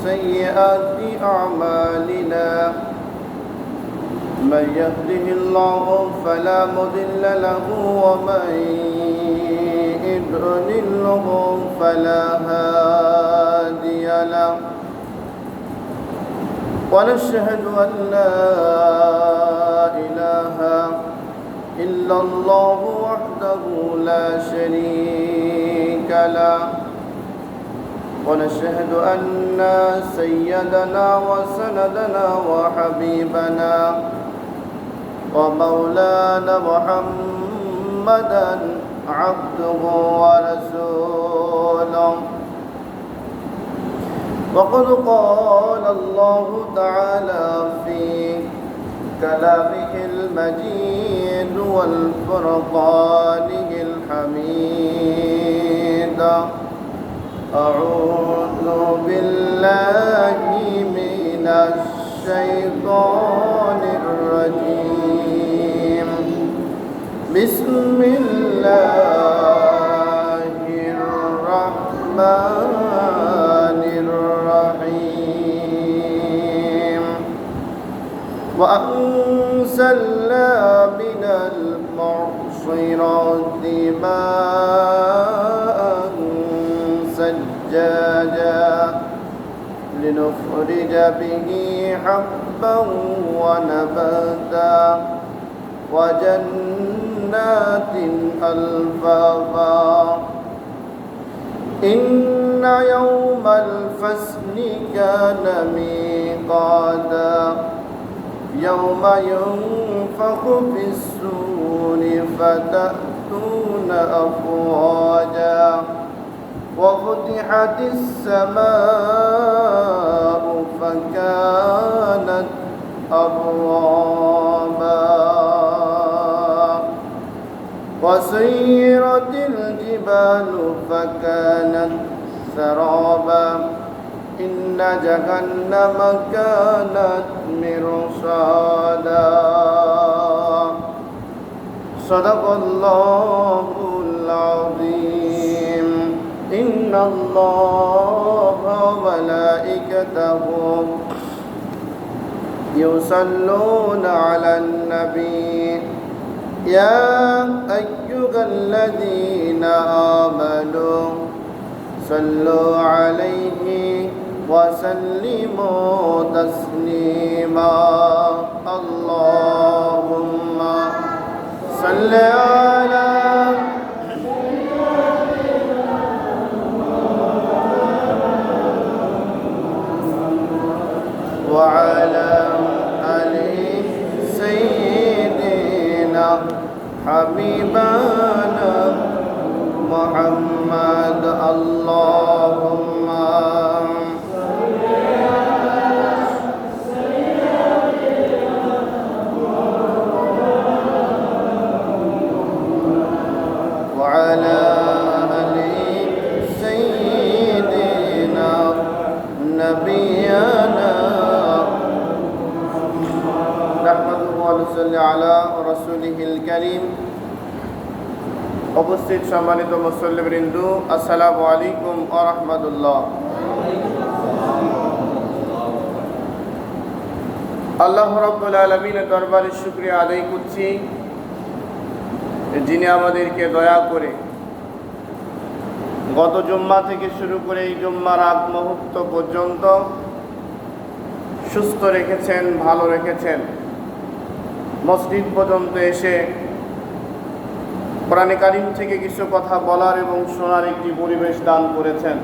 سيئات أعمالنا من يهده الله فلا مضل له ومن يضلله فلا هادي له ونشهد أن لا إله إلا الله وحده لا شريك له ونشهد أن سيدنا وسندنا وحبيبنا ومولانا محمدا عبده ورسوله وقد قال الله تعالى في كلامه المجيد والفرقانه الحميد أعوذ بالله من الشيطان الرجيم بسم الله الرحمن الرحيم وأنزلنا من المعصرات ماء ثجاجا لنخرج به حبا ونباتا وجنات ألفافا إن يوم الفصل كان ميقاتا يوم ينفخ في الصور فتأتون أفواجا وفتحت السماء فكانت أبوابا وسيرت الجبال فكانت سرابا إن جهنم كانت مرصادا صدق الله العظيم إن الله وملائكته يصلون على النبي يا أيها الذين آمنوا صلوا عليه وسلموا تسليما اللهم صل على وعلى آل سيدنا حبيبنا محمد اللهم وعلى آل سيدنا نبينا نحمده ونصلي على رسوله الكريم উপস্থিত সম্মানিত মুসল্লিবৃন্দ আসসালামু আলাইকুম ওয়া রাহমাতুল্লাহ। আল্লাহ রাব্বুল আলামিনের দরবারে শুকরিয়া আদায় করছি, যিনি আমাদেরকে দয়া করে গত জুম্মা থেকে শুরু করে এই জুম্মার আগ মুহূর্ত পর্যন্ত সুস্থ রেখেছেন, ভালো রেখেছেন। মসজিদ পর্যন্ত এসে কোরআনে কারীম থেকে কিছু কথা বলার এবং শোনার একটি পরিবেশ দান করেছেন।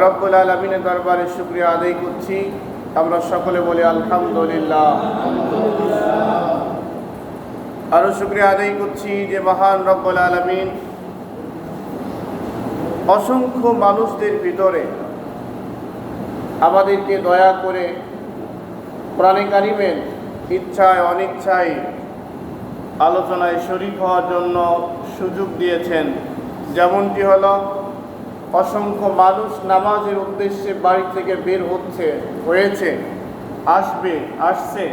রব্বুল আলামিনের দরবারে শুকরিয়া আদায় করছি। আমরা সকলে বলি আলহামদুলিল্লাহ। আরও শুকরিয়া আদায় করছি যে মহান রব্বুল আলামিন অসংখ্য মানুষদের ভিতরে আমাদেরকে দয়া করে কোরআনে কারীমের ইচ্ছায় অনিচ্ছায় আলোচনায় শরীক হওয়ার জন্য সুযোগ দিয়েছেন। যেমনটি হলো অসংখ্য মানুষ নামাজের উদ্দেশ্যে বাড়ি থেকে বের হয়েছে, আসছে,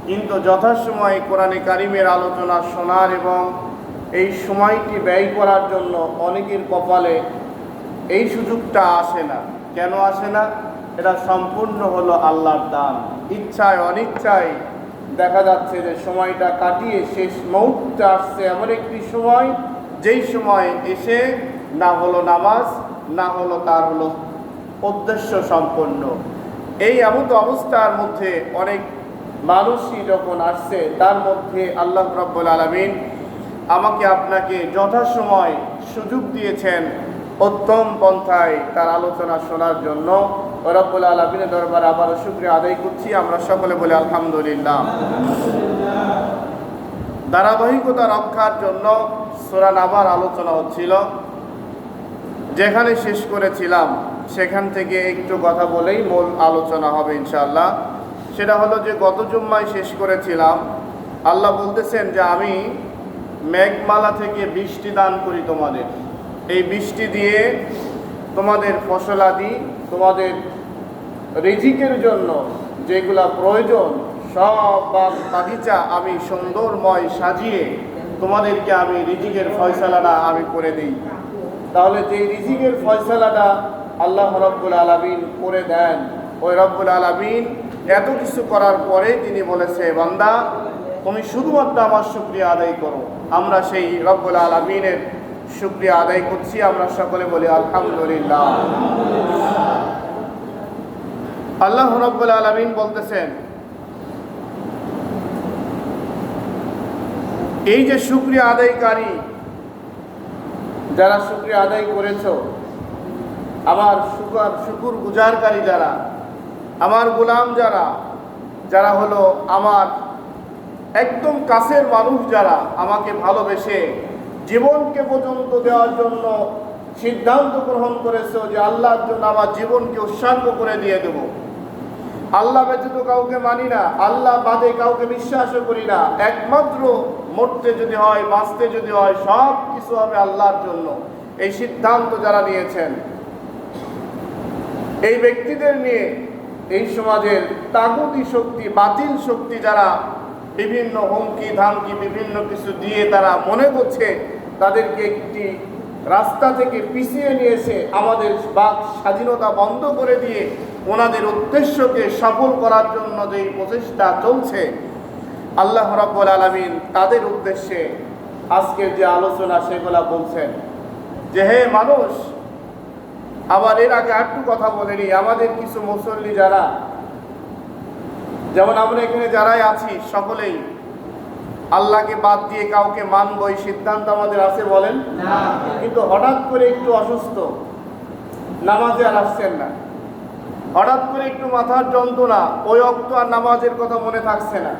কিন্তু যথাসময়ে কোরআনে কারীমের আলোচনা শোনার এবং এই সময়টি ব্যয় করার জন্য অনেকের কপালে এই সুযোগটা আসে না। কেন আসে না? এটা সম্পূর্ণ হলো আল্লাহর দান। ইচ্ছায় অনিচ্ছায় দেখা যাচ্ছে যে সময়টা কাটিয়ে শেষ মুহূর্তে আসছে এমন একটি সময়, যেই সময় এসে না হলো নামাজ, না হলো তার হলো উদ্দেশ্য সম্পন্ন। এই এমন অবস্থার মধ্যে অনেক মানুষই যখন আসছে, তার মধ্যে আল্লাহ রাব্বুল আলামিন আমাকে আপনাকে যথাসময় সুযোগ দিয়েছেন উত্তম পন্থায় তার আলোচনা শোনার জন্য। রব্বুল আলামিনের দরবারে আবারও শুকরিয়া আদায় করছি। আমরা সকলে বলি আলহামদুলিল্লাহ। ধারাবাহিকতা রক্ষার জন্য সূরা নাবার আলোচনা হচ্ছিল। যেখানে শেষ করেছিলাম সেখান থেকে একটু কথা বলেই মূল আলোচনা হবে ইনশাআল্লাহ। সেটা হলো যে গত জুম্মায় শেষ করেছিলাম, আল্লাহ বলতেছেন যে আমি মেঘমালা থেকে বৃষ্টি দান করি তোমাদের। এই বৃষ্টি দিয়ে তোমাদের ফসলাদি, তোমাদের রিজিকের জন্য যেগুলা প্রয়োজন সব বাগিচা আমি সুন্দরময় সাজিয়ে তোমাদেরকে আমি রিজিকের ফয়সালাটা আমি করে দিই। তাহলে যে রিজিকের ফয়সালাটা আল্লাহ রব্বুল আলামিন করে দেন, ওই রব্বুল আলামিন এত কিছু করার পরে তিনি বলেছে, বান্দা তুমি শুধুমাত্র আমার শুকরিয়া আদায় করো। আমরা সেই রব্বুল আলামিনের শুকরিয়া আদায় করছি। আমরা সকলে বলি আলহামদুলিল্লাহ। আল্লাহ রাব্বুল আলামিন বলতেছেন, এই যে শুকরিয়া আদায়কারী, যারা শুকরিয়া আদায় করেছো, আমার শুকুর গুজারকারী যারা, আমার গোলাম যারা, যারা হলো আমার একদম কাছের মানুষ, যারা আমাকে ভালোবেসে জীবনকে পর্যন্ত দেওয়ার জন্য সিদ্ধান্ত গ্রহণ করেছো যে আল্লাহর জন্য আমার জীবনকে উৎসর্গ করে দিয়ে দেব। আল্লাহ ব্যতীত কাউকে মানি না, আল্লাহ বাদে কাউকে বিশ্বাসও করি না। একমাত্র মরতে যদি হয়, বাঁচতে যদি হয়, সব কিছু হবে আল্লাহর জন্য। এই সিদ্ধান্ত যারা নিয়েছেন, এই ব্যক্তিদের নিয়ে এই সমাজের তাগুতি শক্তি, বাতিল শক্তি যারা বিভিন্ন হুমকি ধামকি বিভিন্ন কিছু দিয়ে তারা মনে করছে তাদেরকে একটি রাস্তা থেকে পিছিয়ে নিয়েছে, আমাদের বাক স্বাধীনতা বন্ধ করে দিয়ে ওনাদের উদ্দেশ্যকে সফল করার জন্য যেই প্রচেষ্টা চলছে, আল্লাহ রাব্বুল আলামিন তাদের উদ্দেশ্যে আজকের যে আলোচনা সেগুলা বলছেন যে হে মানুষ। আবার এর আগে একটু কথা বলেনি, আমাদের কিছু মুসল্লি যারা, যেমন আমরা এখানে যারাই আছি সকলেই আল্লাহকে বাদ দিয়ে কাউকে মানবো এই সিদ্ধান্ত আমাদের আছে বলেন না। কিন্তু হঠাৎ করে একটু অসুস্থ, নামাজে আর আসছেন না, হঠাৎ করে একটু মাথার যন্ত্রণা, ওই অক্ত আর নামাজের কথা মনে থাকছে না,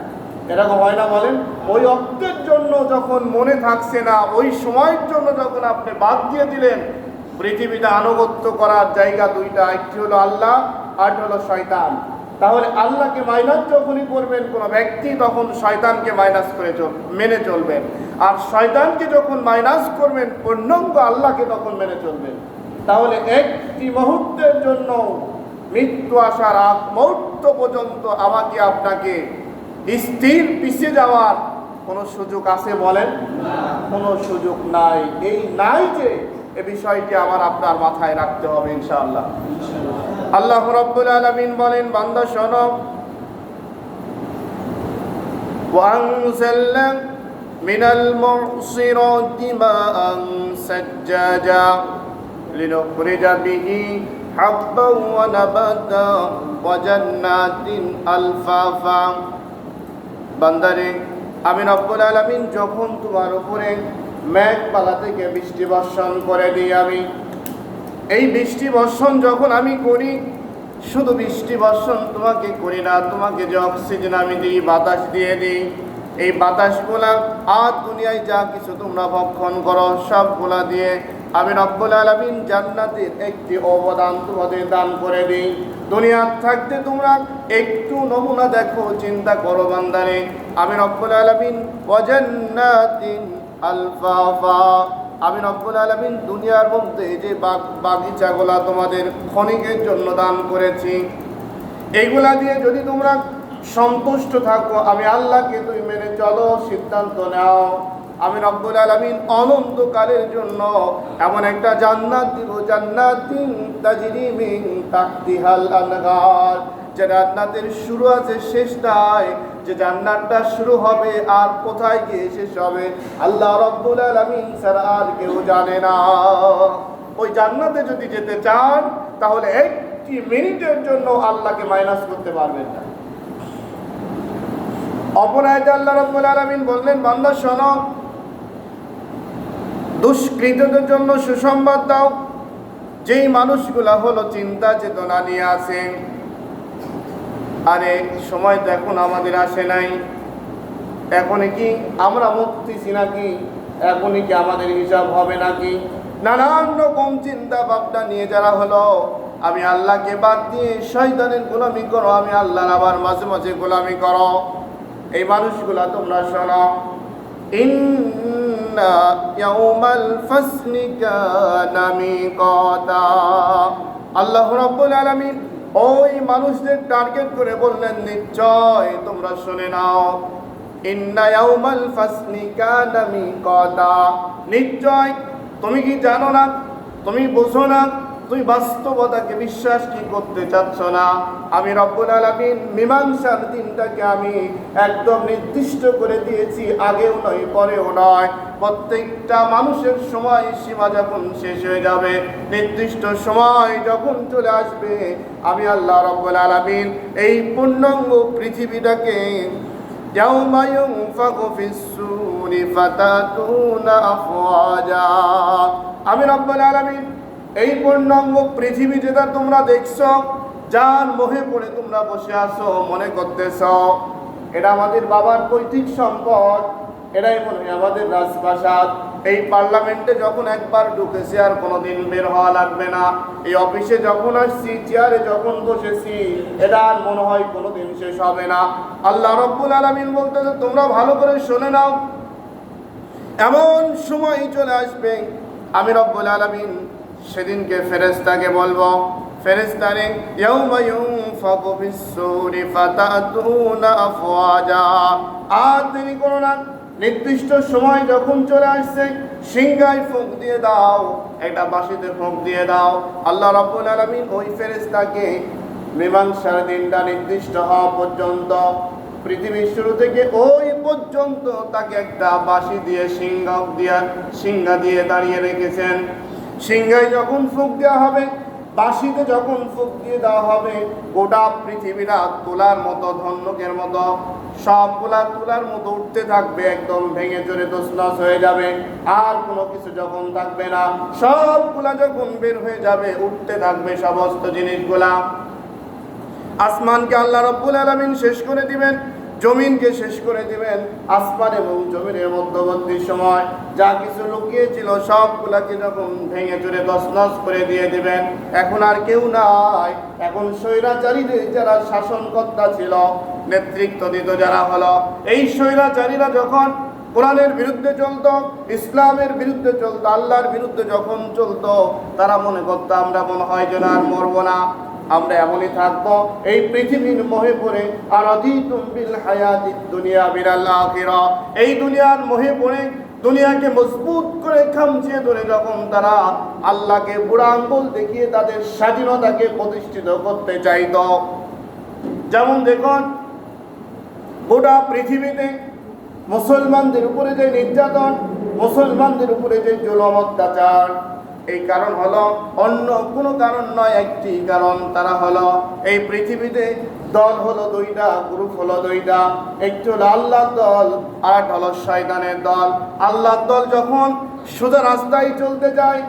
এরকম হয় না বলেন? ওই অক্তের জন্য যখন মনে থাকছে না, ওই সময়ের জন্য যখন আপনি বাদ দিয়ে দিলেন, পৃথিবীতে আনুগত্য করার জায়গা দুইটা, একটি হলো আল্লাহ আর হলো শয়তান। তাহলে আল্লাহকে মাইনাস যখনই করবেন কোনো ব্যক্তি, তখন শয়তানকে মাইনাস করে মেনে চলবেন। আর শয়তানকে যখন মাইনাস করবেন, পূর্ণাঙ্গ আল্লাহকে তখন মেনে চলবেন। তাহলে একটি মুহূর্তের জন্য মৃত্যু আসার আগ মুহূর্ত পর্যন্ত আমাকে আপনাকে স্থির পিছিয়ে যাওয়ার কোনো সুযোগ আছে বলেন? কোনো সুযোগ নাই। এই নাই যে এ বিষয়টি আমার আপনার মাথায় রাখতে হবে ইনশাআল্লাহ। আল্লাহ রাব্বুল আলামিন বলেন, বান্দা শোনো, ওয়ানজালনা মিনাল মুসিরাতি মাআন সাজ্জাজা লিনুখরিজা বিহি হাব্বান ওয়া নাবাতা ওয়া জান্নাতিন আলফাফা। বান্দারে, আমি রব্বুল আলামিন যখন তোমার উপরে মেঘমালা থেকে বৃষ্টি বর্ষণ করে দিই, আমি এই বৃষ্টি বর্ষণ যখন আমি করি, শুধু বৃষ্টি বর্ষণ তোমাকে করি না, তোমাকে যে অক্সিজেন আমি দিই, বাতাস দিয়ে দিই, এই বাতাসগুলা আর দুনিয়ায় যা কিছু তোমরা ভক্ষণ করো সবগুলা দিয়ে আমি রব্বুল আলামিন জান্নাতের একটি অবদান তোমাদের দান করে দিই। দুনিয়ার থাকতে তোমরা একটু নমুনা দেখো, চিন্তা করো বান্দারে, আমি রব্বুল আলামিন ওয়া জান্নাতিন আলফাফা, আমি রব্বুল আলামিন দুনিয়ার মধ্যে যে বাগিচাগুলা তোমাদের ক্ষণিকের জন্য দান করেছি, এইগুলা দিয়ে যদি তোমরা সন্তুষ্ট থাকো, আমি আল্লাহকে তুমি মেনে চলো, সিদ্ধান্ত নাও, আমি রব্বুল আলামিন অনন্তকালের জন্য এমন একটা জান্নাত দিব, জান্নাতিন তাজরি মিন তাহতিহাল আনহার, যে জান্নাতের শুরু আছে শেষ নাই, যে জান্নাতটা শুরু হবে আর কোথায় গিয়ে শেষ হবে আল্লাহ রব্বুল আলামিন ছাড়া আর কেউ জানে না। ওই জান্নাতে যদি যেতে চান তাহলে একটি মিনিটের জন্য আল্লাহকে মাইনাস করতে পারবেন না। অপর আয়াতে আল্লাহ রাব্বুল আলামিন বললেন, বান্দা শোনো, দুষ্কৃতদের জন্য সুসংবাদ দাও, যেই মানুষগুলা হলো চিন্তা চেতনা নিয়ে আছে। আরে সময় তো এখন আমাদের আসে নাই, এখনই কি আমরা মুক্তিছি নাকি, এখনই কি আমাদের হিসাব হবে নাকি? নানান রকম চিন্তা ভাবনা নিয়ে যারা হলো আমি আল্লাহকে বাদ দিয়ে শয়তানের গোলামি করো, আমি আল্লাহর আবার মাঝে মাঝে গোলামি করো, এই মানুষগুলা তোমরা শোনো, ইন্না ইয়াউমাল ফাসলি কানা মিকাতা। আল্লাহ রাব্বুল আলামিন ওই মানুষদের টার্গেট করে বললেন, নিশ্চয় তোমরা শুনে নাও, ইন্না ইয়াউমাল ফাসলি কানা মিকাতা, নিশ্চয় তুমি কি জানো না, তুমি বোঝো না, তুমি বাস্তবতাকে বিশ্বাস কি করতে চাচ্ছ না। আমি রব্বুল আলামিন মীমাংসার দিনটাকে আমি একদম নির্দিষ্ট করে দিয়েছি, আগেও নয় পরেও নয়। প্রত্যেকটা মানুষের সময় সীমা যখন শেষ হয়ে যাবে, নির্দিষ্ট সময় যখন চলে আসবে, আমি আল্লাহ রব্বুল আলামিন এই পূর্ণাঙ্গ পৃথিবীটাকে ইয়াউমা ইউনফাখু ফিস-সূরি ফাতাতুনা আফওয়াজা, আমি রব্বুল আলামিন এই পূর্ণাঙ্গ পৃথিবী যেটা তোমরা দেখছো, যার মোহে পড়ে তোমরা বসে আছো, মনে করতেছ এটা আমাদের বাবার পৈতৃক সম্পদ, এটাই মনে হয় আমাদের রাজপ্রাসাদ। এই পার্লামেন্টে যখন একবার ঢুকেছি আর কোনোদিন বের হওয়া লাগবে না, এই অফিসে যখন আসছি, চেয়ারে যখন বসেছি, এটা আর মনে হয় কোনোদিন শেষ হবে না। আল্লাহ রব্বুল আলামিন বলতেছে, তোমরা ভালো করে শুনে নাও, এমন সময় চলে আসবে আমি রব্বুল আলামিন সেদিনকে ফেরেশতাকে বলবো, ফেরেশতারে ইয়াউমা ইউনফাখু ফিস-সূরি ফাতাতুনা আফওয়াজা, আর দেরি করো না, নির্দিষ্ট সময় যখন চলে আসছে, সিংহায় ফুঁক দিয়ে দাও, একটা বাঁশিতে ফুঁক দিয়ে দাও। আল্লাহ রাব্বুল আলামিন ওই ফেরেশতাকে মীমাংসার দিনটা নির্দিষ্ট হওয়া পর্যন্ত, পৃথিবীর শুরু থেকে ওই পর্যন্ত তাকে একটা বাঁশি দিয়ে সিংহা দিয়ে দাঁড়িয়ে রেখেছেন। সিংহায় যখন ফুঁক দেওয়া হবে, বাঁশিতে যখন ফুঁক দিয়ে দেওয়া হবে, গোটা পৃথিবীটা তুলার মতো, ধনুকের মতো সবগুলা তুলার মতো উঠতে থাকবে, একদম ভেঙে চুরে তছনছ হয়ে যাবে, আর কোনো কিছু যখন থাকবে না, সবগুলা যখন বের হয়ে যাবে, উঠতে থাকবে সমস্ত জিনিসগুলা। আসমানকে আল্লাহ রাব্বুল আলামিন শেষ করে দিবেন, জমিনকে শেষ করে দিবেন, আসমান এবং জমিনের মধ্যবর্তী সময় যা কিছু লুকিয়েছিল সবগুলাকে যখন ভেঙে চুরে তছনছ করে দিয়ে দিবেন। এখন আর কেউ নাই, এখন স্বৈরাচারীদের যারা শাসনকর্তা ছিল, নেতৃত্ব দিত যারা হলো, এই স্বৈরাচারীরা যখন কোরআনের বিরুদ্ধে চলতো, ইসলামের বিরুদ্ধে চলতো, আল্লাহর বিরুদ্ধে যখন চলতো, তারা মনে করতো আমরা মনে হয় যেন আর মরবো না, আমরা এমনই থাকবো এই পৃথিবীর মোহে পড়ে। আর রাদিতুম বিল হায়াতিদ দুনিয়া বিল আখিরা, এই দুনিয়ার মোহে পড়ে দুনিয়াকে মজবুত করে খামচিয়ে ধরে যখন তারা আল্লাহকে বুড়া আঙ্গুল দেখিয়ে তাদের স্বাধীনতাকে প্রতিষ্ঠিত করতে চাইতো। যেমন দেখুন, গোটা পৃথিবীতে মুসলমানদের উপরে যে নির্যাতন, মুসলমানদের উপরে যে জুলুম অত্যাচার, এই কারণ হলো অন্য কোনো কারণ নয়, একটি কারণ, তারা হলো এই পৃথিবীতে দল হলো দুইটা, গ্রুপ হলো দুইটা, একটি হলো আল্লাহর দল আর হলো শয়তানের দল। আল্লাহর দল যখন সোজা রাস্তায় চলতে যায়,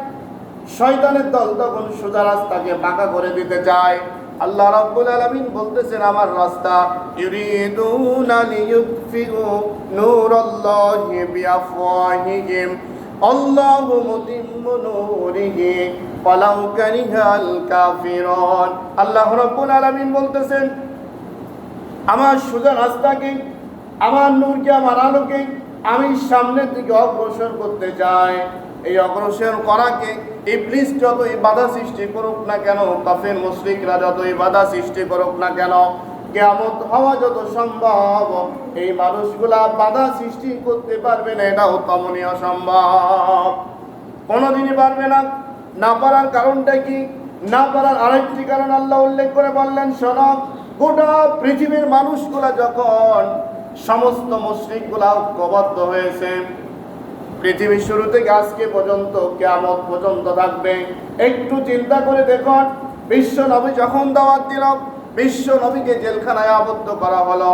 শয়তানের দল তখন সোজা রাস্তাকে বাঁকা করে দিতে চায়। আল্লাহ রাব্বুল আলামিন বলতেছেন, আমার রাস্তা ইউরিদুনা লিইউতফিউ নূরাল্লাহি বিআফওয়াহিহিম আল্লাহু মুতিম্মু নূরিহি ওয়ালাউ কারিহাল কাফিরুন। আল্লাহ রাব্বুল আলামিন বলতেছেন, আমার সোজা রাস্তাকে, আমার নূরকে, আমার আলোকে আমি সামনের দিকে অগ্রসর করতে চাই। এই অগ্রসর করাকে ইবলিস যতই বাধা সৃষ্টি করুক না কেন, কাফের মুশরিকরা যতই বাধা সৃষ্টি করুক না কেন, কিয়ামত হওয়া যত সম্ভব এই মানুষগুলা বাধা সৃষ্টি করতে পারবে না, এটাও তেমনই অসম্ভব, কোনোদিনই পারবে না। না পারার কারণটা কি? না পারার আরেকটি কারণ আল্লাহ উল্লেখ করে বললেন, শোনো, গোটা পৃথিবীর মানুষগুলা যখন সমস্ত মুশরিকগুলা ঐক্যবদ্ধ হয়েছে, পৃথিবীর শুরু থেকে আজকে পর্যন্ত কিয়ামত পর্যন্ত থাকবে। একটু চিন্তা করে দেখুন, বিশ্ব নবী যখন দাওয়াত দিল, বিশ্ব নবীকে জেলখানায় আবদ্ধ করা হলো,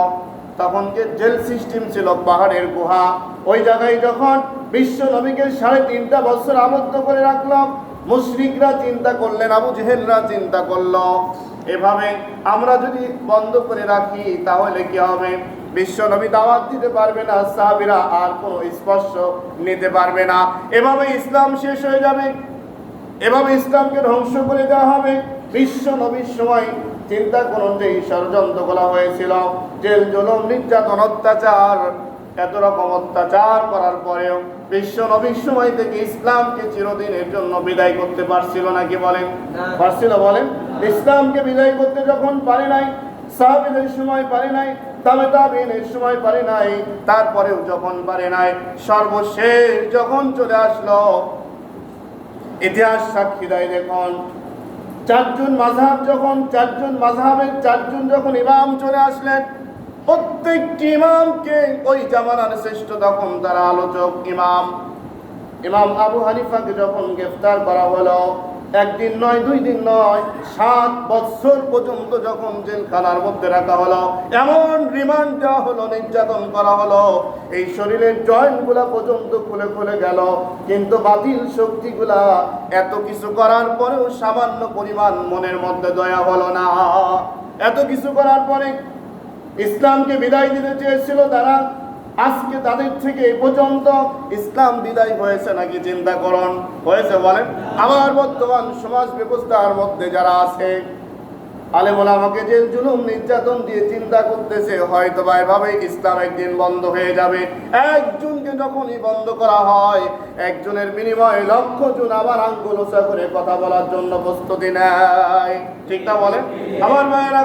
তখন যে জেল সিস্টেম ছিল পাহাড়ের গুহা, ওই জায়গায় যখন বিশ্ব নবীকে 3.5 বছর আবদ্ধ করে রাখলো, মুশরিকরা চিন্তা করলেন, আবু জেহেলরা চিন্তা করলো, এভাবে আমরা যদি বন্ধ করে রাখি তাহলে কি হবে? বিশ্ব নবী দাওয়াত দিতে পারবে না, সাহাবীরা আর কোনো স্পর্শ নিতে পারবে না, এভাবে ইসলাম শেষ হয়ে যাবে, এভাবে ইসলামকে ধ্বংস করে দেওয়া হবে। বিশ্ব নবীর সময় চিন্তা করুন যে এই ষড়যন্ত্র করা হয়েছিল, জেল জুলুম নির্যাতন অত্যাচার, এত রকম অত্যাচার করার পরেও বিশ্ব নবীর সময় থেকে ইসলামকে চিরদিনের জন্য বিদায় করতে পারছিল নাকি বলেন? পারছিল? বলেন। ইসলামকে বিদায় করতে যখন পারে নাই, সাহাবীদের সময় পারে নাই, তাবেঈনের সময় পারে নাই, তারপরেও যখন পারে নাই, সর্বশেষ যখন চলে আসলো, ইতিহাস সাক্ষী দেয়, দেখুন 4জন মাযহাব যখন 4জন মাযহাবের 4জন যখন ইমাম চলে আসলেন, প্রত্যেকটি ইমামকে ওই জামানার শ্রেষ্ঠ তখন তারা আলোচক ইমাম আবু হানিফাকে যখন গ্রেফতার করা হলো, একদিন নয়, 2 দিন নয়, 7 বছর পর্যন্ত যখন জেলখানার মধ্যে রাখা হলো, এমন রিমান্ড দেওয়া হলো, নির্যাতন করা হলো, এই শরীরের জয়েন্টগুলা পর্যন্ত খুলে খুলে গেল, কিন্তু বাতিল শক্তিগুলা এত কিছু করার পরেও সামান্য পরিমাণ মনের মধ্যে দয়া হলো না। এত কিছু করার পরে ইসলামকে বিদায় দিতে চেয়েছিল তারা, আজকে তাদের থেকে এ পর্যন্ত ইসলাম বিদায় হয়েছে নাকি চিন্তা করুন, হয়েছে? বলেন। আমার বর্তমান সমাজ ব্যবস্থার মধ্যে যারা আছে, আলেম ওলামাকে জেল জুলুম নির্যাতন দিয়ে চিন্তা করতেছে হয়তো বা এভাবে ইসলাম একদিন বন্ধ হয়ে যাবে। একজনকে যখনই বন্ধ করা হয়, একজনের বিনিময়ে লক্ষ জন আবার আঙ্গুল উঁচা করে কথা বলার জন্য প্রস্তুতি নেয়, ঠিক না বলেন? আমার ভাইয়েরা,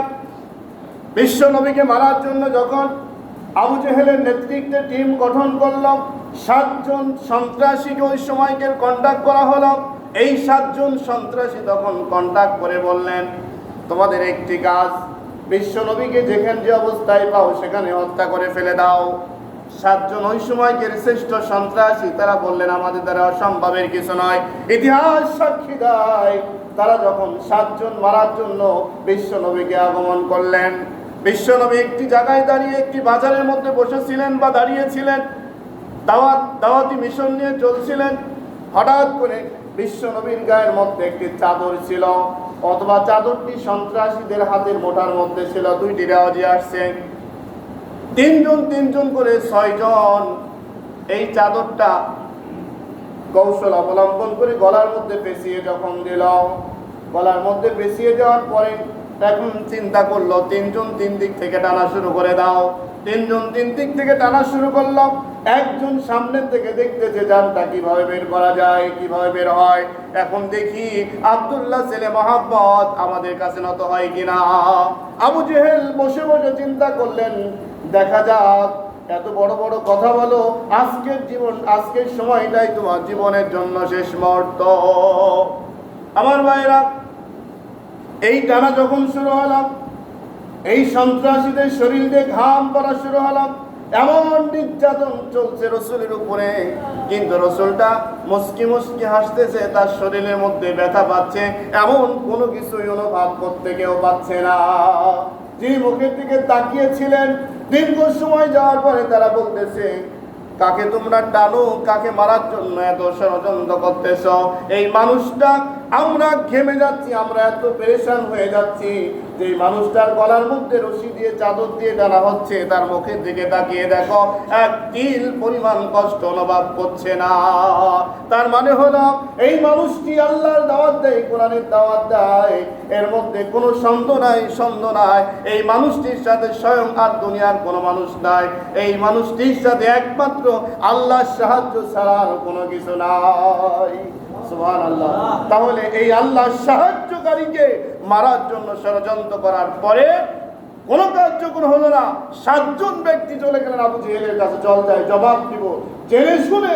বিশ্ব নবীকে মারার জন্য যখন আবু জেহেলের নেতৃত্বে টিম গঠন করল, 7 জন সন্ত্রাসীকে ওই সময়কে কন্ট্যাক্ট করা হলো। এই 7 জন সন্ত্রাসী তখন কন্ট্যাক্ট করে বললেন, তোমাদের একটি কাজ, বিশ্ব নবীকে যেখানে যে অবস্থায় পাও সেখানে হত্যা করে ফেলে দাও। 7 জন ওই সময়কে শ্রেষ্ঠ সন্ত্রাসী, তারা বললেন আমাদের দ্বারা অসম্ভবের কিছু নয়। ইতিহাস সাক্ষী দেয়, তারা যখন 7 জন মারার জন্য বিশ্ব নবীকে আগমন করলেন, বিশ্বনবী একটি জায়গায় দাঁড়িয়ে, একটি বাজারের মধ্যে বসেছিলেন বা দাঁড়িয়েছিলেন, দাওয়াতি মিশন নিয়ে চলছিলেন। হঠাৎ করে বিশ্বনবীর গায়ের মধ্যে একটি চাদর ছিল, অথবা চাদরটি সন্ত্রাসীদের হাতের মুঠার মধ্যে ছিল। 2টি রেওয়াজি আসছে, 3 জন করে 6 জন এই চাদরটা কৌশল অবলম্বন করে গলার মধ্যে পেঁচিয়ে যখন দিল, গলার মধ্যে পেঁচিয়ে দেওয়ার পরে এখন চিন্তা করলো 3 জন 3 দিক থেকে টানা শুরু করে দাও। 3 জন 3 দিক থেকে টানা শুরু করলো। একজন সামনের থেকে দেখতেছে জানটা কিভাবে বের করা যায়, কিভাবে বের হয়। এখন দেখি আব্দুল্লাহ ছেলে মোহাম্মদ আমাদের কাছে নত হয় কিনা। আবু জেহেল বসে বসে চিন্তা করলেন, দেখা যাক, এত বড় বড় কথা বলো, আজকের সময়টাই তোমার জীবনের জন্য শেষ মুহূর্ত। আমার ভাইরা, এই টানা যখন শুরু হলো, এই সন্ত্রাসীদের শরীর দিয়ে ঘাম পড়া শুরু হলো, এমন নির্যাতন চলছে রসুলের উপরে, কিন্তু রসুলটা মুস্কি মুস্কি হাসতেছে, তার শরীরের মধ্যে ব্যথা পাচ্ছে, এমন কোনো কিছুই অনুভব করতে কেউ পাচ্ছে না। যিনি মুখের দিকে তাকিয়েছিলেন, দীর্ঘ সময় যাওয়ার পরে তারা বলতেছে, কাকে তোমরা টানো, কাকে মারার জন্য এত ষড়যন্ত্র করতেছ? এই মানুষটা, আমরা ঘেমে যাচ্ছি, আমরা এত পেরেশান হয়ে যাচ্ছি যে মানুষটার গলার মধ্যে রশি দিয়ে চাদর দিয়ে টানা হচ্ছে, তার মুখের দিকে তাকিয়ে দেখো, এক তিল পরিমাণ কষ্ট অনুভব করছে না। তার মানে হলো এই মানুষটি আল্লাহর দাওয়াত দেয়, কোরআনের দাওয়াত দেয়, এর মধ্যে কোনো সন্দেহ নাই। এই মানুষটির সাথে স্বয়ং আর দুনিয়ার কোনো মানুষ নাই, এই মানুষটির সাথে একমাত্র আল্লাহর সাহায্য ছাড়া আর কোনো কিছু নাই। সুবহানাল্লাহ। তাহলে এই আল্লাহর সাহায্যকারীকে মারার জন্য ষড়যন্ত্র করার পরে কোনো কার্যকর হলো না। 7 জন ব্যক্তি চলে গেলেন আবু জেহেলের কাছে, চল যাই জবাব দিব, জেনে শুনে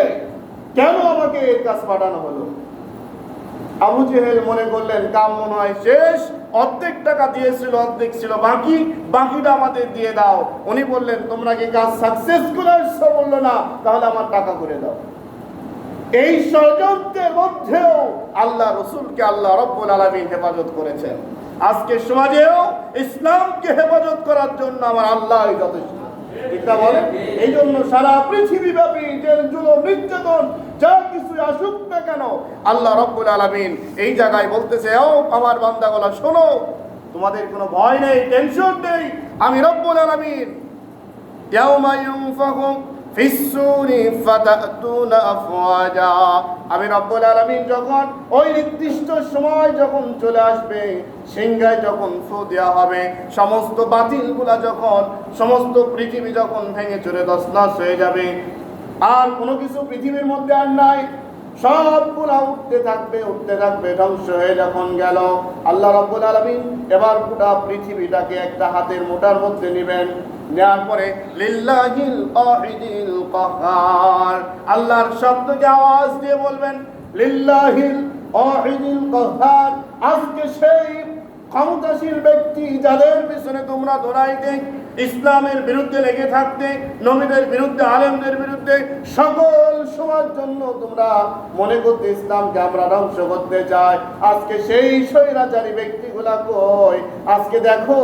কেন আমাকে এর কাছে পাঠানো হলো। আবু জেহেল মনে করলেন কাম মনে হয় শেষ, অর্ধেক টাকা দিয়েছিল, অর্ধেক ছিল বাকি, বাকিটা আমাদের দিয়ে দাও। উনি বললেন তোমরা কি কাজ সাকসেস করে আসছো? বললো না, তাহলে আমার টাকা করে দাও। এই ষড়যন্ত্রের মধ্যেও আল্লাহ রসুলকে আল্লাহ রব্বুল আলামিন হেফাজত করেছেন। আজকে সমাজেও ইসলামকে হেফাজত করার জন্য আমার আল্লাহই যথেষ্ট। এটা বলেন, এই জন্য সারা পৃথিবীব্যাপী জেল জুলুম নির্যাতন যা কিছু আসুক না কেন, আল্লাহ রব্বুল আলামিন এই জায়গায় বলতেছে, ও আমার বান্দাগুলো শোনো, তোমাদের কোনো ভয় নেই, টেনশন নেই, আমি রব্বুল আলামিন ইয়াউমা ইউনফাখু ফিস-সূরি ফাতাতুনা আফওয়াজা, আমি রব্বুল আলামিন যখন ওই নির্দিষ্ট সময় যখন চলে আসবে, সিংহায় যখন ফু দেওয়া হবে, সমস্ত বাতিলগুলা যখন, সমস্ত পৃথিবী যখন ভেঙে চুরে তছনছ হয়ে যাবে, আর কোনো কিছু পৃথিবীর মধ্যে আর নাই, সবগুলা উঠতে থাকবে, উঠতে থাকবে, ধ্বংস হয়ে যখন গেল, আল্লাহ রাব্বুল আলামিন এবার গোটা পৃথিবীটাকে একটা হাতের মুঠার মধ্যে নেবেন। নেওয়ার পরে লিল্লাহিল ওয়াহিদিল কাহ্হার, আল্লাহর শব্দকে আওয়াজ দিয়ে বলবেন লিল্লাহিল ওয়াহিদিল কাহ্হার। আজকে সেই ক্ষমতাশীল ব্যক্তি যাদের পিছনে তোমরা দৌড়াইতে, ইসলামের বিরুদ্ধে লেগে থাকতে, নবীদের বিরুদ্ধে, আলেমদের বিরুদ্ধে, সকল সময়ের জন্য তোমরা মনে করতে ইসলামকে আমরা ধ্বংস করতে চাই, আজকে সেই স্বৈরাচারী ব্যক্তিগুলা কই? আজকে দেখো,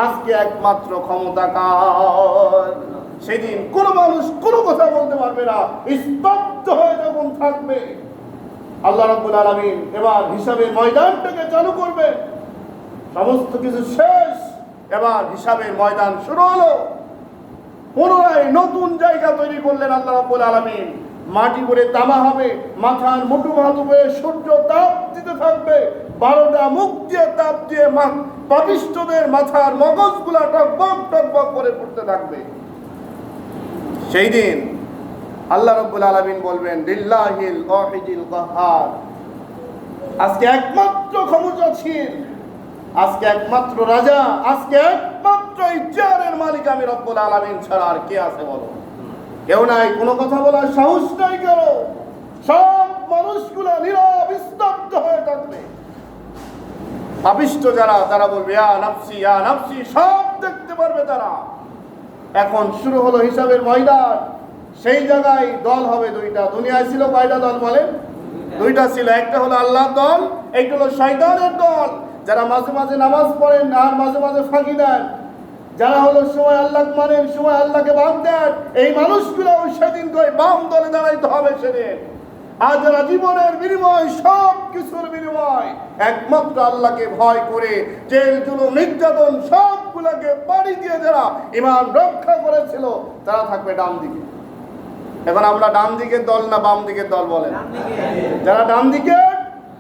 আজকে একমাত্র ক্ষমতা কার। সেদিন কোনো মানুষ কোনো কথা বলতে পারবে না, স্তব্ধ হয়ে যখন থাকবে, আল্লাহ রাব্বুল আলামিন এবার হিসাবের ময়দানটাকে চালু করবে। সমস্ত কিছু শেষ, এবার হিসাবের ময়দান শুরু হলো। পুনরায় নতুন জায়গা তৈরি করলেন আল্লাহ রাব্বুল আলামিন। মাটি করে তামা হবে, মাথার মুঠু হাত উপরে সূর্য তাপ দিতে থাকবে, 12টা মুখ দিয়ে তাপ দিয়ে পাপিষ্ঠদের মাথার মগজগুলা টকবক টকবক করে পড়তে থাকবে। সেই দিন আল্লাহ রাব্বুল আলামিন বলবেন লিল্লাহিল ওয়াহিদিল কাহ্হার, আজকে একমাত্র ক্ষমতাশীল, আজকে একমাত্র রাজা, আজকে একমাত্র ইচ্ছারের মালিক আমি রব্বুল আলামিন ছাড়া আর কে আছে বলো? কেউ নাই, কোনো কথা বলার সাহস নাই। কেন? সব মানুষগুলা নীরব স্তব্ধ হয়ে থাকবে। পাপিষ্ঠ যারা, তারা বলবে ইয়া নাফসি ইয়া নাফসি, সব দেখতে পারবে তারা। এখন শুরু হলো হিসাবের ময়দান। সেই জায়গায় দল হবে 2টা। দুনিয়ায় ছিল কয়টা দল বলেন? 2টা ছিল। একটা হলো আল্লাহর দল, একটা হলো শয়তানের দল, যারা মাঝে মাঝে নামাজ পড়েন আর মাঝে মাঝে ফাঁকি দেন, যারা হলো সময় আল্লাহ মানেন, সময় আল্লাহকে বাদ দেন, এই মানুষগুলো সেদিন করে বাম দলে দাঁড়াইতে হবে সেদিন। আর যারা জীবনের বিনিময়, সব কিছুর বিনিময় একমাত্র আল্লাহকে ভয় করে জেল জুলুম নির্যাতন সবগুলোকে পাড়ি দিয়ে যারা ঈমান রক্ষা করেছিল, তারা থাকবে ডান দিকে। এখন আমরা ডান দিকের দল না বাম দিকের দল বলেন? যারা ডান দিকে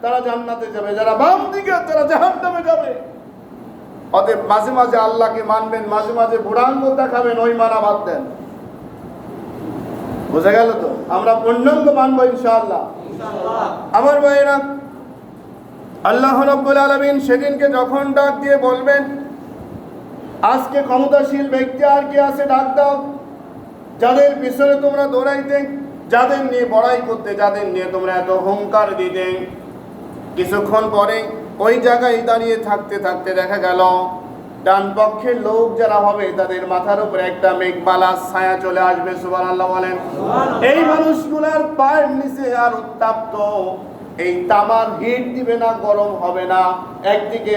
তারা জান্নাতে যাবে, যারা বাম দিকে তারা জাহান্নামে যাবে। অতএব মাঝে মাঝে আল্লাহকে মানবেন, মাঝে মাঝে বুড়াঙ্গ দেখাবেন, ওই মানা বাদ দেন। বুঝা গেল তো? আমরা পূর্ণাঙ্গ মানবো ইনশাআল্লাহ। আমার ভাইরা, আল্লাহ রাব্বুল আলামিন সেদিনকে যখন ডাক দিয়ে বলবেন আজকে ক্ষমতাশীল ব্যক্তি আর কি আছে, ডাক দাও। যাদের পিছনে তোমরা দৌড়াইতে, যাদের নিয়ে বড়াই করতে, যাদের নিয়ে তোমরা এত হুঙ্কার দিতে, কিছুক্ষণ পরে ওই জায়গায় দাঁড়িয়ে থাকতে থাকতে দেখা গেল ডান পক্ষের লোক যারা হবে তাদের মাথার উপরে একটা মেঘমালার ছায়া চলে আসবে। সুবহানাল্লাহ বলেন। এই মানুষগুলার পায়ের নিচে আর উত্তাপ্ত এই তামার হিট দিবে না, গরম হবে না। একদিকে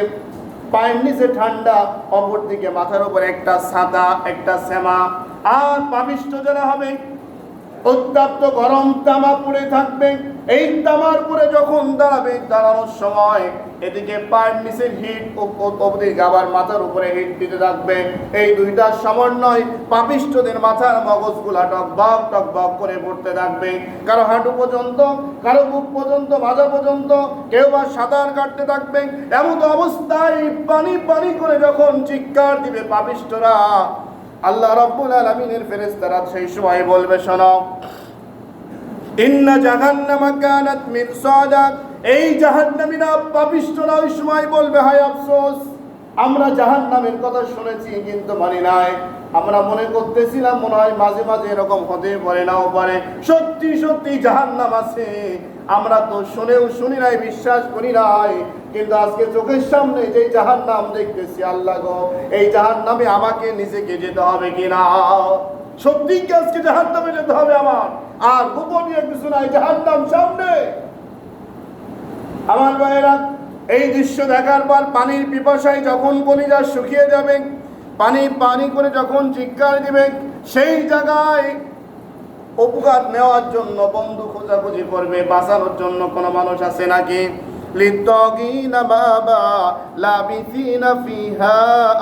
পায়ের নিচে ঠান্ডা, অপরদিকে মাথার উপরে একটা ছাতা, একটা সেমা। আর পাপিষ্ঠ যারা হবে উত্তাপ্ত গরম তামা পড়ে থাকবে। এই তামার পরে যখন দাঁড়াবে, দাঁড়ানোর সময় এদিকে পায়ের নিচের হিট, ওদিকে আবার মাথার উপরে হিট দিতে থাকবে। এই 2টার সমন্বয় পাপিষ্ঠদের মাথার মগজগুলা টকবক টকবক করে পড়তে থাকবে। কারো হাঁটু পর্যন্ত, কারো বুক পর্যন্ত, মাজা পর্যন্ত, কেউ বা সাঁতার কাটতে থাকবে। এমন অবস্থায় পানি পানি করে যখন চিৎকার দিবে পাপিষ্ঠরা, আল্লাহ রাব্বুল আলামিনের ফেরেশতারা সেই সময় বলবে শোনো, ইন্না জাহান্নামা কানাত মিরসাদা, এই জাহান্নামীরা পাপিষ্ঠরা ওই সময় বলবে হায় আফসোস, আমরা জাহান্নামের কথা শুনেছি কিন্তু মানি নাই। আমরা মনে করতেছিলাম মনে হয় মাঝে মাঝে এরকম হতে পারে, নাও পারে, সত্যি সত্যি জাহান্নাম আছে। আমরা তো শুনেও শুনি নাই, বিশ্বাস করি নাই, কিন্তু আজকে চোখের সামনে যে জাহান্নাম দেখতেছি, আল্লাহ গো, এই জাহান্নামে আমাকে নিজেকে যেতে হবে কিনা? সত্যি কি আজকে জাহান্নামে যেতে হবে আমার? আর গোপনীয় কিছু নাই, জাহান্নাম সামনে। আমার ভাইয়েরা, এই দৃশ্য দেখার পর পানির পিপাসায় যখন কলিজা শুকিয়ে যাবে, পানি পানি করে যখন চিৎকার দিবে, সেই জায়গায় উপকার নেওয়ার জন্য বন্ধু খোঁজাখুঁজি করবে, বাঁচানোর জন্য কোনো মানুষ আছে নাকি? লিত্তাগিনা বাবা লাবিসিনা ফিহা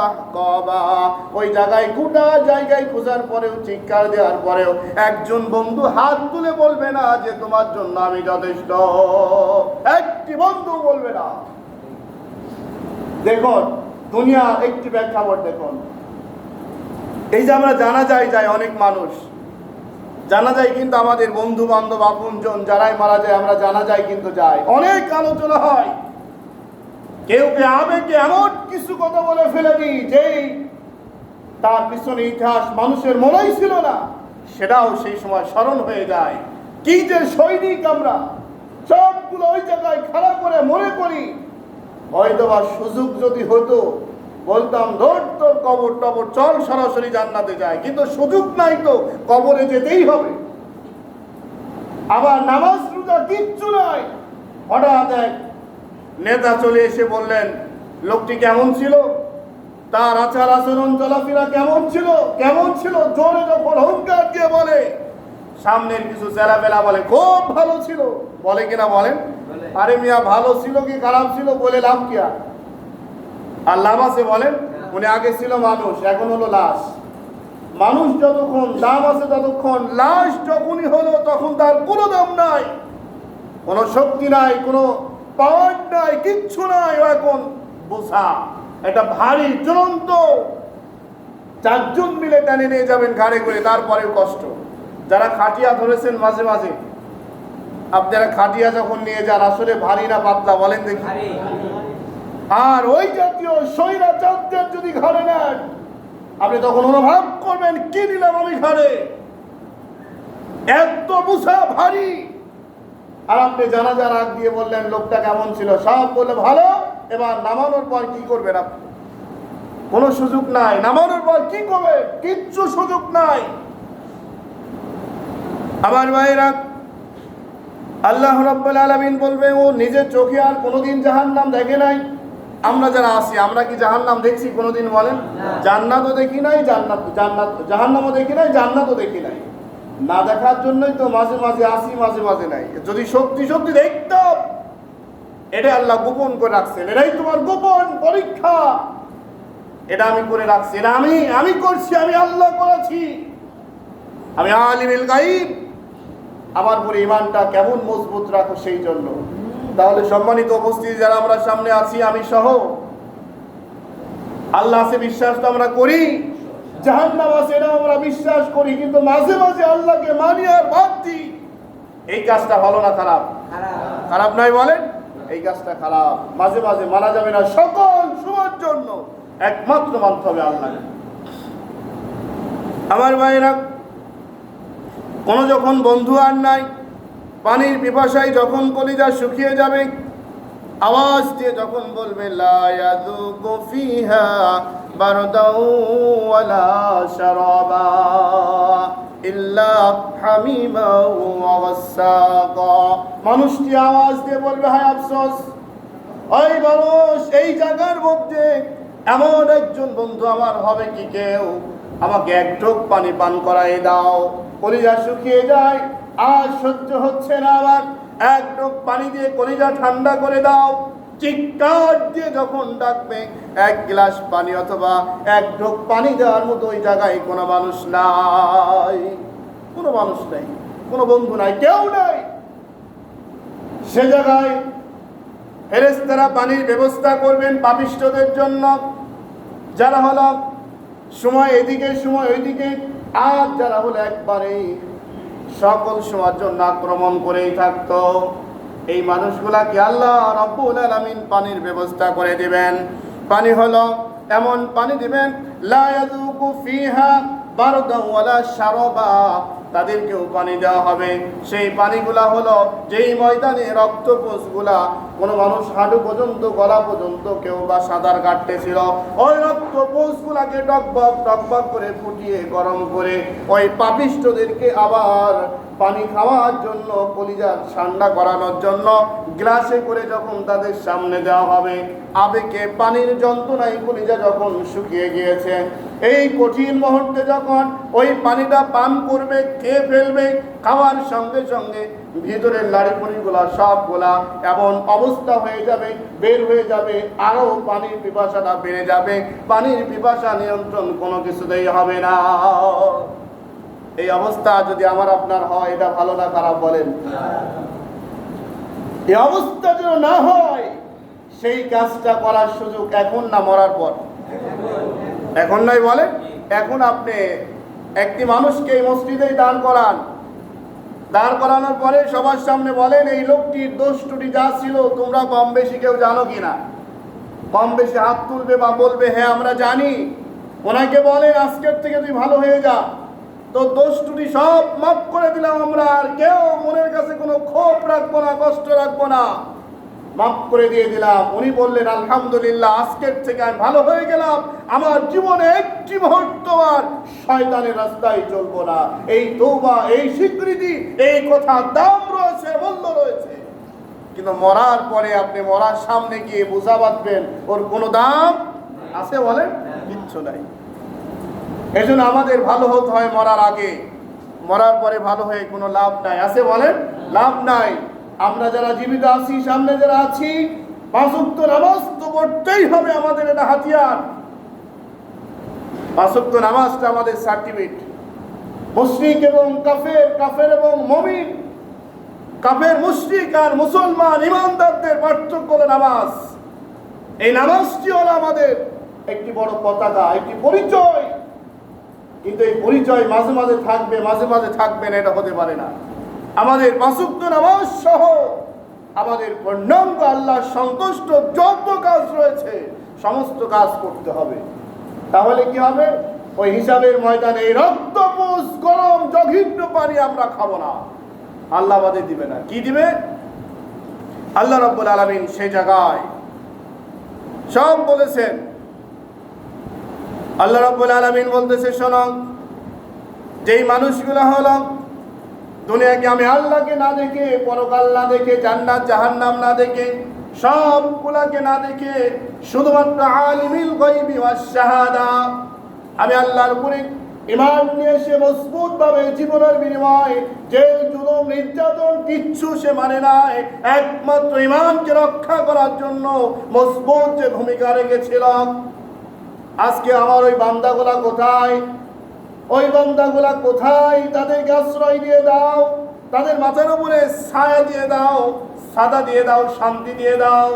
আহকাবা। ওই জায়গায় গোটা জায়গায় খোঁজার পরেও, চিৎকার দেওয়ার পরেও একজন বন্ধু হাত তুলে বলবে না যে তোমার জন্য আমি যথেষ্ট। একটি বন্ধু বলবে না। দেখুন দুনিয়ার একটি প্রেক্ষাপট দেখুন। এই যে আমরা জানাজায় যাই, অনেক মানুষ জানাজায় কিন্তু আমাদের বন্ধু বান্ধব আপনজন যারাই মারা যায়, আমরা জানাজায় কিন্তু যাই, অনেক আলোচনা হয়। কেউ কে আবেগে এমন কিছু কথা বলে ফেলে দিই যেই তার পিছনে ইতিহাস মানুষের মনেই ছিল না, সেটাও সেই সময় স্মরণ হয়ে যায়। কি যে সৈনিক আমরা, সবগুলো ওই জায়গায় খাড়া করে মনে করি। হয়তোবা সুযোগ যদি হতো বলতাম ধর তোর কবর টবর, চল সরাসরি জান্নাতে যায়, কিন্তু সুযোগ নাই, তো কবরে যেতেই হবে। আবার নামাজ রোজা কিচ্ছু নাই। হঠাৎ এক নেতা চলে এসে বললেন, লোকটি কেমন ছিল, তার আচার আচরণ চলাফেরা কেমন ছিল, কেমন ছিল, জোরে যখন হুঙ্কার দিয়ে বলে, সামনের কিছু চেলাপেলা বলে খুব ভালো ছিল, বলে কিনা বলেন? আরে মিয়া, ভালো ছিল কি খারাপ ছিল বলে লাভ কি? আর লাভ আছে বলেন? উনি আগে ছিল মানুষ, এখন হলো লাশ। মানুষ যতক্ষণ দাম আছে ততক্ষণ, লাশ যখনই হলো তখন তার কোনো দাম নাই, কোনো শক্তি নাই, কোনো পাওয়ার নাই, কিচ্ছু নাই। এখন বোঝা, এটা ভারী চূড়ান্ত, চারজন মিলে টেনে নিয়ে যাবেন ঘাড়ে করে, তারপরেও কষ্ট। যারা খাটিয়া ধরেছেন মাঝে মাঝে, আপনারা খাটিয়া যখন নিয়ে যান, আসলে ভারী না পাতলা বলেন দেখি? আর ওই জাতীয় স্বৈরাচারদের যদি ঘাড়ে নেন, আপনি তখন অনুভব করবেন কি নিলাম আমি ঘাড়ে, এত বোঝা ভারী। আর আপনি জানাজার আগ দিয়ে বললেন লোকটা কেমন ছিল, সব বললে ভালো। এবার নামানোর পর কি করবেন আপনি? কোনো সুযোগ নাই। নামানোর পর কি করবে? কিচ্ছু সুযোগ নাই। আমার ভাইরা, আল্লাহ রাব্বুল আলামিন বলবে ও নিজের চোখে আর কোনোদিন জাহান্নাম দেখে নাই। আমরা যারা আছি, আমরা কি জাহান্নাম দেখছি কোনোদিন বলেন? জান্নাতও দেখি নাই, জাহান্নামও দেখি নাই, জান্নাতও দেখি নাই। না দেখার জন্যই তো মাঝে মাঝে আসি, মাঝে মাঝে নাই। যদি সত্যি সত্যি দেখতাম, এটা আল্লাহ গোপন করে রাখছেন। এটাই তোমার গোপন পরীক্ষা, এটা আমি করে রাখছি, এটা আমি করছি, আমি আল্লাহ করেছি, আমি আলিমুল গায়ব। আমার পরে ইমানটা কেমন মজবুত রাখো সেই জন্য। তাহলে সম্মানিত উপস্থিতি যারা আমরা সামনে আছি, আমি সহ, আল্লাহ আছে বিশ্বাস তো আমরা করি, জাহান্নাম আছে এটাও আমরা বিশ্বাস করি, কিন্তু মাঝে মাঝে আল্লাহকে মানি আর বাদ দিই। এই কাজটা ভালো না খারাপ? খারাপ নাই বলেন? এই কাজটা খারাপ। মাঝে মাঝে মানা যাবে না, সকল সময়ের জন্য একমাত্র মানতে হবে আল্লাহকে। আমার ভাইরা, কোন যখন বন্ধু আর নাই, পানির পিপাসায় যখন কলিজা শুকিয়ে যাবে, আওয়াজ দিয়ে যখন বলবে লা ইয়াযুকু ফিহা বারদাউ ওয়ালা শারাবা ইল্লা হামিমা ওয়া গাসসাকা, মানুষটি আওয়াজ দিয়ে বলবে হায় আফসোস, ওই মানুষ, এই জায়গার মধ্যে এমন একজন বন্ধু আমার হবে কি কেউ, আমাকে এক ঢোক পানি পান করাই দাও। কলিজা শুকিয়ে যায়, আর সহ্য হচ্ছে না আমার, এক ঢোক পানি দিয়ে কলিজা ঠান্ডা করে দাও। চিৎকার দিয়ে যখন ডাকবে, এক গ্লাস পানি অথবা এক ঢোক পানি দেওয়ার মতো ওই জায়গায় কোনো মানুষ নাই, কোনো মানুষ নাই, কোনো বন্ধু নাই, কেউ নাই। সে জায়গায় ফেরেশতারা পানির ব্যবস্থা করবেন পাপিষ্ঠদের জন্য, যারা হলো সময় এদিকে সময় ওইদিকে, আর যারা হলো একবারে সকল সময়ের জন্য আক্রমণ করেই থাকতো, এই মানুষগুলাকে আল্লাহ রাব্বুল আলামিন পানির ব্যবস্থা করে দিবেন। পানি হলো এমন পানি দিবেন লা ইয়াযুকু ফিহা বারদান ওয়ালা শারাবা, তাদেরকেও পানি দেওয়া হবে। সেই পানিগুলা হলো যেই ময়দানে রক্তপোষগুলা কোনো মানুষ হাঁটু পর্যন্ত গলা পর্যন্ত কেউ বা সাঁতার কাটতেছিল, ওই রক্তপোষগুলাকে টকবক টকবক করে ফুটিয়ে গরম করে ওই পাপিষ্ঠদেরকে আবার পানি খাওয়ার জন্য কলিজা ঠান্ডা করানোর জন্য গ্লাসে করে যখন তাদের সামনে দেওয়া হবে, আবেগে পানির যন্ত্রণায় কলিজা যখন শুকিয়ে গিয়েছে, এই কঠিন মুহূর্তে যখন ওই পানিটা পান করবে, খেয়ে ফেলবে, খাওয়ার সঙ্গে সঙ্গে ভিতরের লাড়িপুরিগুলা সবগুলা এমন অবস্থা হয়ে যাবে, বের হয়ে যাবে, আরো পানির পিপাসাটা বেড়ে যাবে। পানির পিপাসা নিয়ন্ত্রণ কোনো কিছুতেই হবে না। এই অবস্থা যদি আমার আপনার হয়, এটা ভালো না খারাপ বলেন? এই অবস্থা যেন না হয়, সেই কাজটা করার সুযোগ এখন না মরার পর? এখন নাই বলেন? এখন আপনি একটি মানুষকে এই মসজিদেই দাঁড় করান, দাঁড় করানোর পরে সবার সামনে বলেন এই লোকটির দোষ ত্রুটি যা ছিল তোমরা কম বেশি কেউ জানো কিনা? কম বেশি হাত তুলবে বা বলবে হ্যাঁ আমরা জানি। ওনাকে বলেন আজকের থেকে তুই ভালো হয়ে যা, তো দোষ ত্রুটি সব মাফ করে দিলাম আমরা, আর কেউ মনের কাছে কোনো ক্ষোভ রাখবো না, কষ্ট রাখবো না, মাফ করে দিয়ে দিলাম। উনি বললেন আলহামদুলিল্লাহ, আজকের থেকে আমি ভালো হয়ে গেলাম, আমার জীবনে একটি মুহূর্ত আর শয়তানের রাস্তায় চলবো না। এই তওবা, এই স্বীকৃতি, এই কথা দাম রয়েছে, মূল্য রয়েছে। কিন্তু মরার পরে আপনি মরার সামনে গিয়ে বোঝা বাঁধবেন, ওর কোনো দাম আছে বলেন? কিচ্ছু নাই। এই জন্য আমাদের ভালো হতে হয় মরার আগে, মরার পরে ভালো হয়ে কোনো লাভ নাই। আছে বলেন? লাভ নাই। আমরা যারা জীবিত আছি, সামনে যারা আছি, 5 ওয়াক্ত নামাজ তো পড়তেই হবে, আমাদের এটা হাতিয়ার। 5 ওয়াক্ত নামাজটা আমাদের সার্টিফিকেট। মুশরিক এবং কাফের, কাফের এবং মুমিন, কাফের মুশরিক আর মুসলমান ইমানদারদের পার্থক্য হলো নামাজ। এই নামাজটি হলো আমাদের একটি বড় পতাকা, একটি পরিচয়। কিন্তু এই পরিচয় মাঝে মাঝে থাকবে, মাঝে মাঝে থাকবে না, এটা হতে পারে না। আমাদের 5 ওয়াক্ত নামাজ সহ আমাদের পূর্ণাঙ্গ আল্লাহ সন্তুষ্ট যত কাজ রয়েছে সমস্ত কাজ করতে হবে। তাহলে কি হবে? ওই হিসাবের ময়দানে এই রক্তপুষ গরম জঘন্য পানি আমরা খাবো না, আল্লাহ আমাদের দিবে না। কি দিবে? আল্লাহ রাব্বুল আলামিন সেই জায়গায় সব বলেছেন। আল্লাহ রাব্বুল আলামিন বলতেছে, শোনো, যেই মানুষগুলো হলো দুনিয়াকে আমি আল্লাহকে না দেখে, পরকাল না দেখে, জান্নাত জাহান্নাম না দেখে, সবগুলাকে না দেখে শুধুমাত্র আলিমুল গায়বি ওয়াস শাহাদা, আমি আল্লাহর উপরে ঈমান নিয়ে সে মজবুত ভাবে জীবনের বিনিময়ে যে জুলুম নির্যাতন কিচ্ছু সে মানে নাই, একমাত্র ঈমানকে রক্ষা করার জন্য মজবুত যে ভূমিকা রেখেছিল। আজকে আমার ওই বান্দাগুলা কোথায়? ওই বান্দাগুলা কোথায়? তাদেরকে আশ্রয় দিয়ে দাও, তাদের মাথার উপরে ছায়া দিয়ে দাও, সাদা দিয়ে দাও, শান্তি দিয়ে দাও।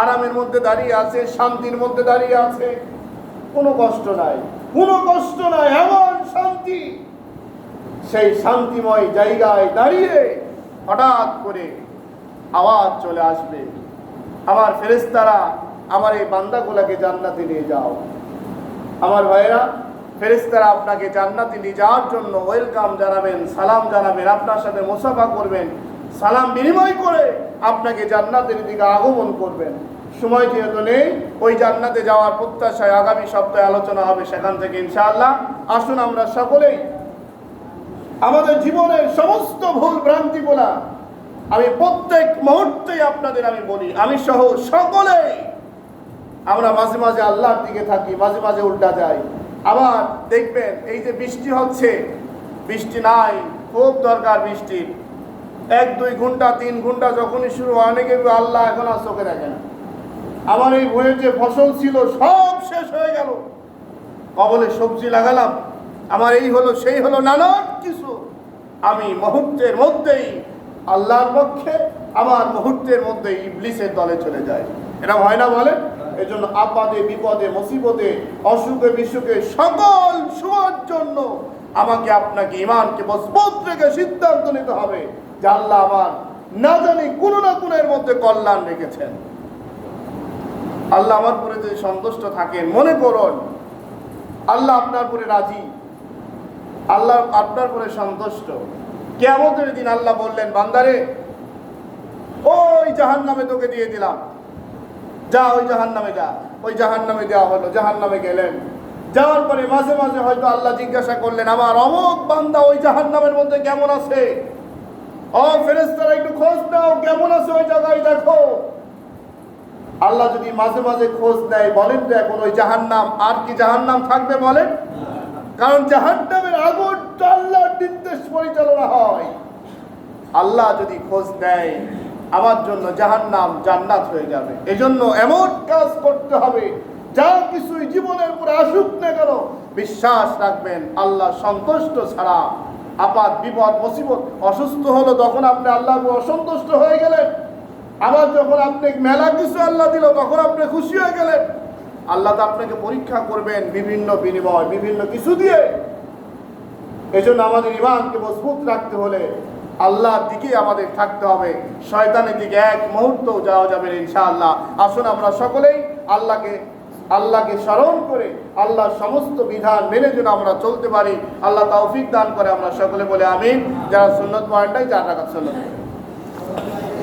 আরামের মধ্যে দাঁড়িয়ে আছে, শান্তির মধ্যে দাঁড়িয়ে আছে, কোনো কষ্ট নাই, কোনো কষ্ট নাই, এমন শান্তি। সেই শান্তিময় জায়গায় দাঁড়িয়ে হঠাৎ করে আওয়াজ চলে আসবে, আমার ফেরেশতারা আমার এই বান্দাগুলাকে জান্নাতে নিয়ে যাও। আমার ভাইয়েরা, ফেরেশতারা আপনাকে জান্নাতে নিয়ে যাওয়ার জন্য ওয়েলকাম জানাবেন, সালাম জানাবেন, আপনার সাথে মুসাফা করবেন, সালাম বিনিময় করে আপনাকে জান্নাতের দিকে আগমন করবেন। সময় যেহেতু নেই, ওই জান্নাতে যাওয়ার প্রত্যাশায় আগামী সপ্তাহে আলোচনা হবে সেখান থেকে ইনশাআল্লাহ। আসুন আমরা সকলেই আমাদের জীবনের সমস্ত ভুল ভ্রান্তিগুলা আমি প্রত্যেক মুহূর্তেই আপনাদের আমি বলি, আমি সহ সকলেই আমরা মাঝে মাঝে আল্লাহর দিকে থাকি, মাঝে মাঝে উল্টা যাই। আবার দেখবেন এই যে বৃষ্টি হচ্ছে, বৃষ্টি নাই, খুব দরকার বৃষ্টির, 1-2 ঘন্টা 3 ঘন্টা যখনই শুরু হয়, অনেকে আল্লাহ এখন আর চোখে দেখে না, আমার এই বইয়ের যে ফসল ছিল সব শেষ হয়ে গেল, কবলে সবজি লাগালাম, আমার এই হলো সেই হলো, নানান কিছু। আমি মুহূর্তের মধ্যেই আল্লাহর পক্ষে, আমার মুহূর্তের মধ্যেই ইবলিসের দলে চলে যায়। এটা হয় না বলেন? এই জন্য আপদে বিপদে মুসিবতে অসুখে বিসুখে সকল সময়ের জন্য আমাকে আপনাকে ঈমানকে মজবুত রেখে সিদ্ধান্ত নিতে হবে যে আল্লাহ আমার না জানি কোনো না কোনো এর মধ্যে কল্যাণ রেখেছেন। আল্লাহ আমার উপরে যদি সন্তুষ্ট থাকেন, মনে করুন আল্লাহ আপনার উপরে রাজি, আল্লাহ আপনার উপরে সন্তুষ্ট। কিয়ামতের দিন আল্লাহ বললেন, বান্দারে ওই জাহান্নামে তোকে দিয়ে দিলাম, যা ওই জাহান্নামে যা। ওই জাহান্নামে দেওয়া হলো, জাহান্নামে গেলেন। যাওয়ার পরে মাঝে মাঝে হয়তো আল্লাহ জিজ্ঞাসা করলেন, আমার অমুক বান্দা ওই জাহান্নামের মধ্যে কেমন আছে? ও ফেরেশতারা একটু খোঁজ নাও, কেমন আছে ওই জায়গায় দেখো। আল্লাহ যদি মাঝে মাঝে খোঁজ নেয়, বলেন তো এখন ওই জাহান্নাম আর কি জাহান্নাম থাকবে বলেন? কারণ জাহান্নামের আগুন আল্লাহর নির্দেশ পরিচালনা হয়। আল্লাহ যদি খোঁজ নেয়, আমার জন্য জাহান্নাম জান্নাত হয়ে যাবে। এজন্য এমন কাজ করতে হবে, যা কিছুই জীবনের উপরে আসুক না কেন, বিশ্বাস রাখবেন আল্লাহ সন্তুষ্ট ছাড়া আপাত বিপদ মুসিবত। অসুস্থ হলো তখন আপনি আল্লাহ অসন্তুষ্ট হয়ে গেলেন, আবার যখন আপনি মেলা কিছু আল্লাহ দিল তখন আপনি খুশি হয়ে গেলেন। আল্লাহ তো আপনাকে পরীক্ষা করবেন বিভিন্ন বিনিময়, বিভিন্ন কিছু দিয়ে। এজন্য আমাদের ঈমানকে মজবুত রাখতে হলে আল্লাহর দিকে আমাদের থাকতে হবে, শয়তানের দিকে এক মুহূর্তও যাওয়া যাবে না ইনশাআল্লাহ। আসুন আমরা সকলেই আল্লাহকে স্মরণ করে আল্লাহর সমস্ত বিধান মেনে যেন আমরা চলতে পারি। আল্লাহ তৌফিক দান করে আমরা সকলে বলে আমিন। যারা সুন্নত পড়েন নাই 4 রাকাত সুন্নত।